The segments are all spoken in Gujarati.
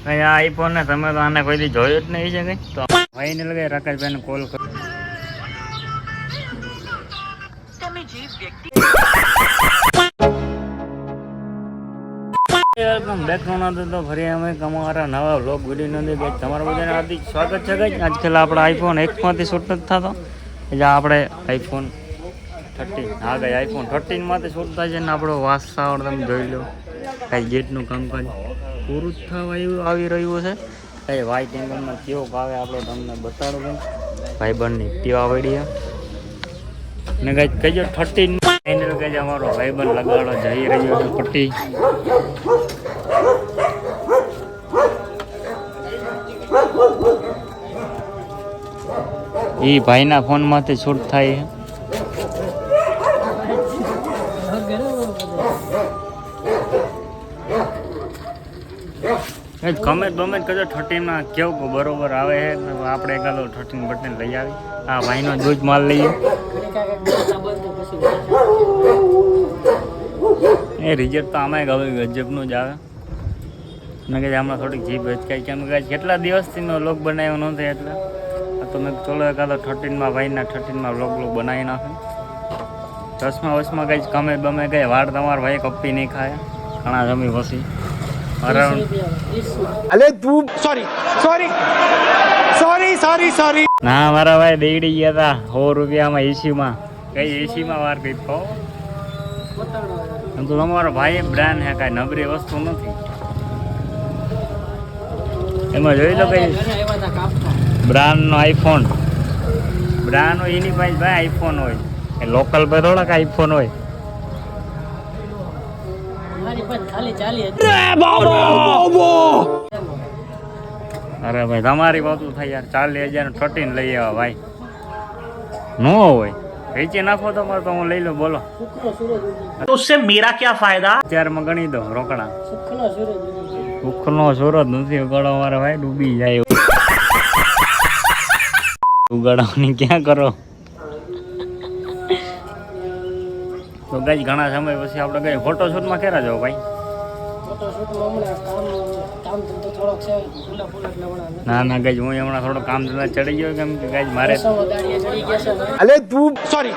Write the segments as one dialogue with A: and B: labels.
A: કઈ આ આઈફોન ને તમે તો આને કોઈ દી જોયું જ નહીં છે કઈ તો ભાઈને લગે રાકેશભાઈને કોલ કરો. બેકગ્રાઉન્ડ તો ફરી અમે અમારા નવા વ્લોગ વિડીયો નથી ગઈ તમારા બધાને હાર્દિક સ્વાગત છે ગઈ. આજકાલ આપણે આઈફોન 1 માંથી શૂટ નથી થતો એટલે આપણે આઈફોન 13 આ ગઈ આઈફોન 13 માંથી શૂટ થાય છે ને આપણો વાસાવડ તમે જોઈ લો કાંઈ ગેટનું કામકાજ પૂરું જ થવા એવું આવી રહ્યું છે. કઈ વ્હાઇટ એંગલમાં કેવો આવે આપણો તમને બતાડું કંઈ ભાઈબંધની કેવા વળી ને કંઈક કહેજો 13 ફાઇનલ કે અમારો ભાઈબંધ લગાડો જઈ રહ્યો છે પટ્ટી. એ ભાઈના ફોન માંથી શૂટ થાય છે. કમેન્ટ બમેન્ટ કરજો 13 માં કેવું બરોબર આવે છે આપણે એકાદો 13 બટન લઈ આવી આ ભાઈનો જ માલ લઈએ. એ રિઝલ્ટ તો આમાં ગજબનું જ આવે મેં કહે હમણાં થોડીક જીભ હચકાઈ કેમ કે કેટલા દિવસથી મેં વ્લોગ બનાવ્યો નથી એટલે તો મેં ચલો એકાદો 13 માં ભાઈના 13 માં વ્લોગ બનાવી નાખે. 10માં 10માં કંઈ કમે બમે કંઈ વાળ તમારા ભાઈ કપ્પી નહીં ખાય ઘણા જમી પછી
B: અલે તું સોરી
A: ના મારા ભાઈ દેડી ગયા હતા 100 રૂપિયામાં એસીમાં કઈ એસીમાં વાર કઈ તો તમારો ભાઈ બ્રાન્ડ હે કાંઈ નબળી વસ્તુ નથી એમાં જોઈ લો કઈ બ્રાન્ડનો આઈફોન બ્રાન્ડ હોય એની પાસે ભાઈ આઈફોન હોય એ લોકલ પર થોડાક આઈફોન હોય. અરે ભાઈ તમારી વાત થાય યાર 40,000 13 લઈ આવ્યા ભાઈ ન હોય વેચી નાખો તમારે તો હું લઈ લઉં બોલો
B: तो उससे मेरा क्या फायदा.
A: અત્યારમાં ગણી દો રોકડા સુખનો સૂરજ નથી ઉગાડો મારા ભાઈ ડૂબી જાય ઉગાડવાની ક્યાં કરો તો ગઈ ઘણા સમય પછી આપણે ગઈ ફોટોશૂટમાં ક્યારે જાવ ભાઈ. ના ના ગઈ હું હમણાં થોડો કામ ધંધા ચડી ગયો કેમ કે ગઈ મારે
B: અલે તું સોરી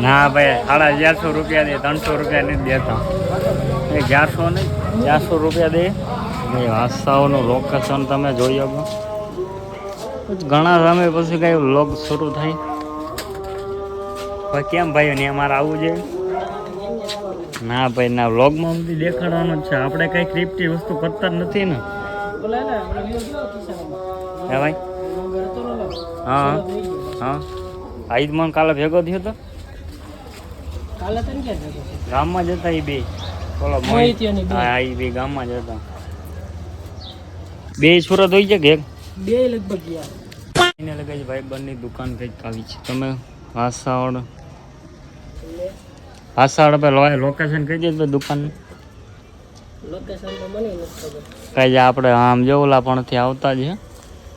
A: ના ભાઈ 1150 રૂપિયા દે 300 રૂપિયા નથી દેતા એ 1100 નહીં 400 રૂપિયા દે ભાઈ. વાસાઓનું લોકેશન તમે જોઈ શકો ઘણા સમય પછી કઈ વ્લોગ શરૂ થાય ભાઈ કેમ ભાઈ ને અમારે આવવું છે ના ભાઈ ના વ્લોગમાં બધી દેખાડવાનું જ છે આપણે કઈ ક્રિપ્ટી વસ્તુ કરતા જ નથી ને હે ભાઈ. હા હા આઈદમાં કાલે ભેગો થયો તો ગામમાં જતા એ બે બોલો હા એ બે ગામમાં જતા બે સુરત હોય છે કે
C: બે લગભગ
A: એને લગે છે ભાઈ બંને દુકાન કંઈક આવી છે તમે વાસાવડ ભાઈ લોકેશન કહી દે દુકાન કઈ આપણે આમ જો ઓલા પણથી આવતા જ છે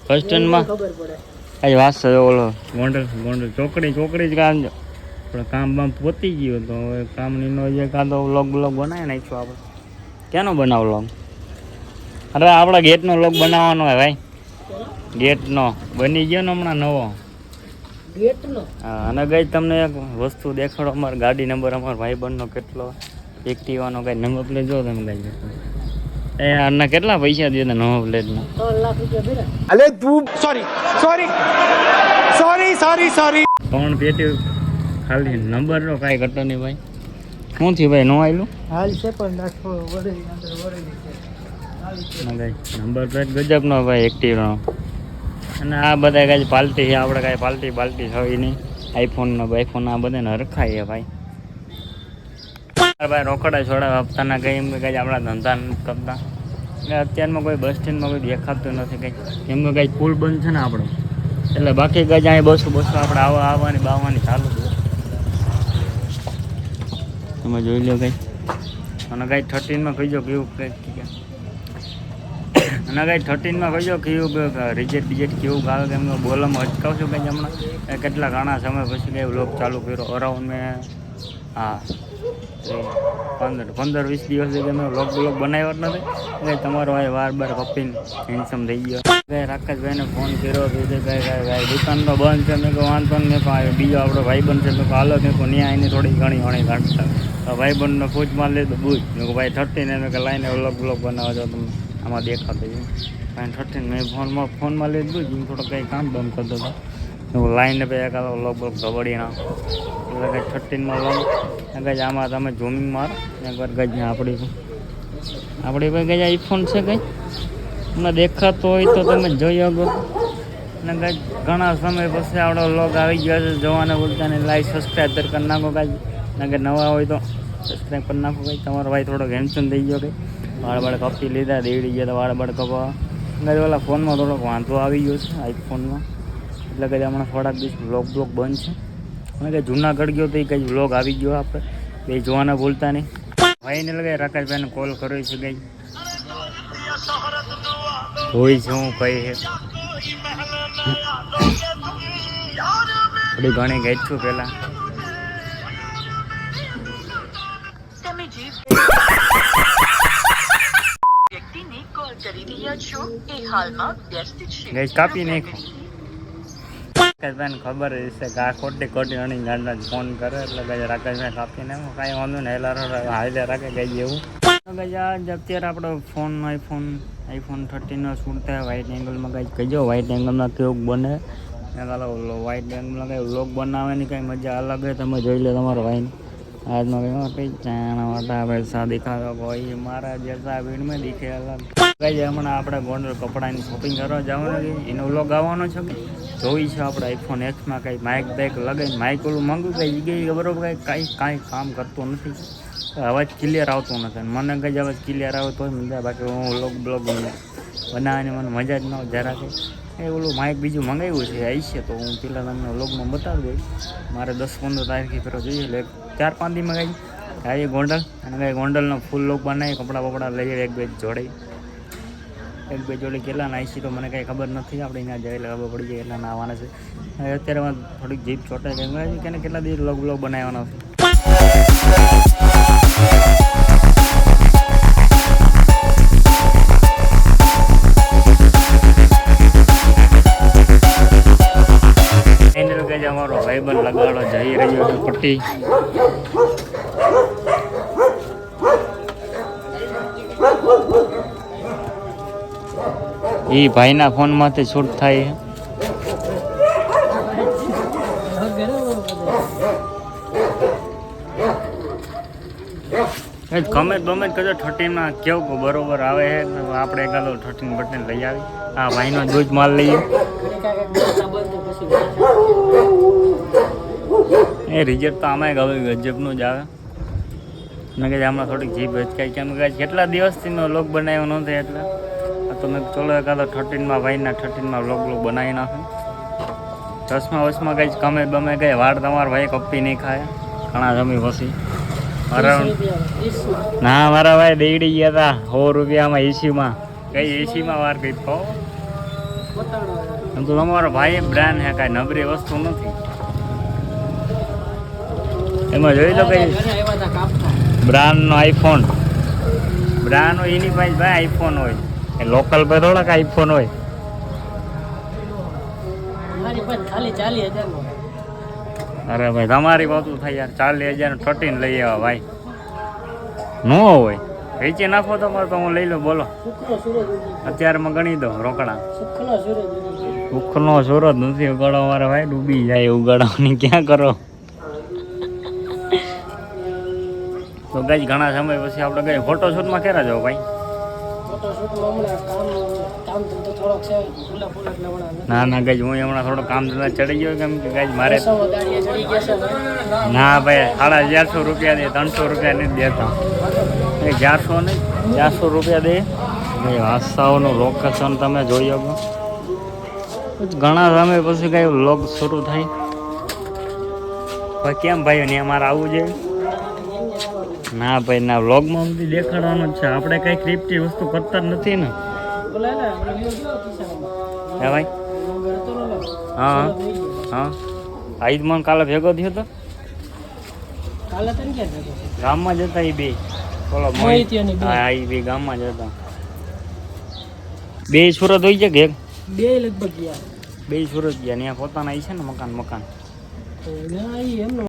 A: બસ સ્ટેન્ડમાં કઈ વાસા ઓલો ગોંડલ ચોકડી જ કામ કામ બામ પતી ગયું તો હવે કામની નો જે કાંતો વ્લોગ બનાવી નાખ્યો આપણે ક્યાંનો બનાવ વ્લોગ અરે આપણા ગેટનો વ્લોગ બનાવવાનો હોય ભાઈ ગેટનો બની ગયો ને હમણાં નવો હા. અને ગઈ તમને એક વસ્તુ દેખાડો અમારો ગાડી નંબર અમારા ભાઈબંધનો કેટલો એક્ટિવાનો કઈ નંબર પ્લેટ જો તમે કઈ એ આના કેટલા પૈસા દે નંબર પ્લેટના
C: 3 લાખ રૂપિયા.
B: અલે તું સોરી
A: 3 પેટી ખાલી નંબર નો કાંઈ ઘટો નહીં ભાઈ. શું થયું ભાઈ નો આવેલું
C: હાલ છે પણ નાખો વડે
A: નંબર પ્લેટ ગજબનો ભાઈ એક્ટિવનો. અને આ બધા કાંઈ પાલટી છે આપણે કાંઈ પાલટી થવી નહીં આઈફોન આ બધાને રખાય ભાઈ. ભાઈ રોકડા છોડા હપ્તાના કંઈ એમ કંઈ આપણા ધંધા નથી કરતા એટલે અત્યારમાં કોઈ બસ સ્ટેન્ડમાં કોઈ દેખાતું નથી કંઈ એમ કંઈ પુલ બંધ છે ને આપણો એટલે બાકી કંઈ અહીં બસો આપણે આવવાની બાવાની ચાલુ છે તમે જોઈ લો કંઈ. અને કંઈ 13માં કહીજો કેવું કંઈક અને કંઈ 13માં કહીજો કેવું રિજેક્ટ કેવું આવે કે એમને બોલવામાં અટકાવશો કંઈ હમણાં કેટલા ઘણા સમય પછી કંઈ વ્લોગ ચાલુ કર્યો અરાઉન્ડ મેં હા 15-20 દિવસથી કે મેં વ્લોગ બનાવ્યો જ નથી એટલે તમારો ભાઈ વાર કપીને હેન્ડસમ થઈ ગયો. રાકેશભાઈને ફોન કર્યો હતો કે ભાઈ દુકાન તો બંધ છે. મેં કહું વાંધો ને મેં બીજો આપણો ભાઈબંધ છે. મેં કહું હાલો મેં કહું ત્યાં એની થોડી ઘણી કાઢતા ભાઈબંધને પૂછમાં લીધું બુજ. મેં કહું ભાઈ 13 મેં કે લાઈને વ્લોગ બનાવો છો તમે આમાં દેખાતો ભાઈ 13 મેં ફોનમાં લીધું જ થોડો કંઈ કામ બંધ કરતો હતો. લાઈને પછી એકાદો વ્લોગ ગબડી ના એટલે કંઈ 13માં વ્લોગ કંઈ આમાં તમે ઝૂમિંગ મારો એકવાર ગઈ આપણી પાસે કંઈ આઈફોન છે કંઈ તમને દેખાતો હોય તો તમે જોઈ શકો. અને કંઈક ઘણા સમય પછી આપણો વ્લોગ આવી ગયો છે. જોવાના બોલતા ને લાઈક સબસ્ક્રાઈબ કરી નાખો કાંઈ ને કે નવા હોય તો સબસ્ક્રાઈબ કરી નાખો કંઈ. તમારો ભાઈ થોડોક હેન્ડસમ થઈ ગયો કંઈ વાળ કપી લીધા દેવડી ગયા તો વાળ કપવા કંઈ ઓલા ફોનમાં થોડોક વાંધો આવી ગયો છે આઈફોનમાં એટલે કંઈ હમણાં થોડાક દિવસ વ્લોગ બંધ છે. અને કંઈ જૂનાગઢ ગયો તો એ કંઈ વ્લોગ આવી ગયો આપણે બે જોવાના ભૂલતા નહીં. ભાઈને લગાવી રાકેશભાઈને કોલ કર્યો છે કંઈ હોય છે હું કહી છે થોડી ઘણી ગઈ છું પહેલાં ગઈ કાપી નાખો. રાકેશભાઈને ખબર છે કે આ ખોટી અણી ગાંડા ફોન કરે એટલે કઈ રાકેશભાઈ કાપીને કાંઈ વાંધો ને હાલે રાખે કઈ એવું અત્યારે આપણો ફોન આઈફોન 13નો શૂટ થાય વ્હાઇટ એંગલમાં કંઈક કહેજો વ્હાઇટ એંગલમાં કેવું બને વ્હાઇટ એંગલમાં કંઈ વ્લોગ બનાવવાની કંઈ મજા અલગ હોય તમે જોઈ લો તમારો ભાઈને આજનો કંઈ ચાણા વાટા વૈસા દિખાતો કોઈ મારા જૈસા ભીડ મેં દિખે અલગ કઈ હમણાં આપણે ગોંડલ કપડાની શોપિંગ કરવા જવાનું એનો વ્લોગ આવવાનો છે જોઈ છે આપણે આઈફોન એક્સમાં કંઈ માઇક લગાવીને માઇક ઓલું માંગું કંઈ જગ્યાએ બરોબર કાંઈ કામ કરતું નથી અવાજ ક્લિયર આવતો નથી. મને કંઈ અવાજ ક્લિયર આવે તોય મજા બાકી હું બ્લોગ બનાવવાની મને મજા જ ન જરા કે એ ઓલું માઇક બીજું મંગાવ્યું છે આવી છે તો હું પેલા તમને વ્લોગમાં બતાવી દઈશ. મારે 10-15 તારીખે ફેરો જોઈએ એટલે 4-5 દીમાં કંઈ આવીએ ગોંડલ અને કંઈ ગોંડલનો ફૂલ લોક બનાવી કપડાં લઈએ એક બે જોડી કેટલા ના આવી તો મને કંઈ ખબર નથી. આપણે ત્યાં જાય એટલે ખબર પડી જાય એટલા નાવાના છે. અત્યારે થોડીક જીપ ચોટાઈ ગઈ કે કેટલા દિવસ વ્લોગ બનાવવાનો છે. અમારો ભાઈબંધ લગાડો જઈ રહ્યો છે પટ્ટી એ ભાઈના ફોનમાંથી શૂટ થાય કમેન્ટ કરજો 13માં કેવું બરોબર આવે છે આપણે એકાદો 13 લઈ આવી આ ભાઈનો દૂધ માલ લઈએ એ રિઝલ્ટ તો આમાં ગજબનું જ આવે ને કે હમણાં થોડીક જીભ હચકાઈ કેમ કે કેટલા દિવસથી મેં વ્લોગ બનાવ્યો નથી એટલે તો મેં ચલો એકાદો 13માં ભાઈના 13માં વ્લોગ બનાવી નાખે 10માં કંઈ કમે કંઈ વાળ તમારા ભાઈ કપી નહીં ખાય ઘણા જમી પછી ના મારા ભાઈ દેડી ગયા હતા 100 રૂપિયામાં એસીમાં કઈ એસીમાં વાર કઈ તો તમારો ભાઈ બ્રાન્ડ હે કાંઈ નબળી વસ્તુ નથી એમાં જોઈ લો કઈ બ્રાન્ડનો આઈફોન બ્રાન્ડ હોય એની પાસે ભાઈ આઈફોન હોય એ લોકલ પર થોડાક આઈફોન હોય અરે ભાઈ તમારી વાતું થાય યાર 40,000 13 લઈ આવ્યા ભાઈ ન હોય વેચી નાખો તમારે તો હું લઈ લઉં બોલો અત્યારમાં ગણી દો રોકડા સુખનો સુરત નથી ઉગાડો મારે ભાઈ ડૂબી જાય ઉગાડવાની ક્યાં કરો તો કઈ ઘણા સમય પછી આપણે કઈ ફોટોશૂટમાં ક્યારે જાવ ભાઈ ના ગઈ હું હમણાં થોડો કામ ધંધા ચડી ગયો કેમ કે ગઈ મારે ના ભાઈ 1150 રૂપિયા દે 300 રૂપિયા નથી દેતા 1100 નહીં 400 રૂપિયા દે ભાઈ હાસાઓનું લોકેશન તમે જોઈ શકો ઘણા સમય પછી કઈ વ્લોગ શરૂ થાય ભાઈ કેમ ભાઈ ને અમારે આવવું જોઈએ ના ભાઈ ના વ્લોગમાં બધી દેખાડવાનું જ છે આપણે કઈ ક્રિપ્ટી વસ્તુ કરતા જ નથી ને હે ભાઈ હા આઈદમાં કાલે ભેગો થયો તો
C: કાલે તને ક્યાં જતો હતો?
A: ગામમાં જતા એ બે બોલો
C: મોહિતીઓની બે.
A: હા એ બે ગામમાં જતા બે સુરત હોય છે કે એક
C: બે લગભગ ગયા.
A: બે સુરત ગયા ત્યાં પોતાના ઈ છે ને મકાન
C: તો ના, ઈ એમનો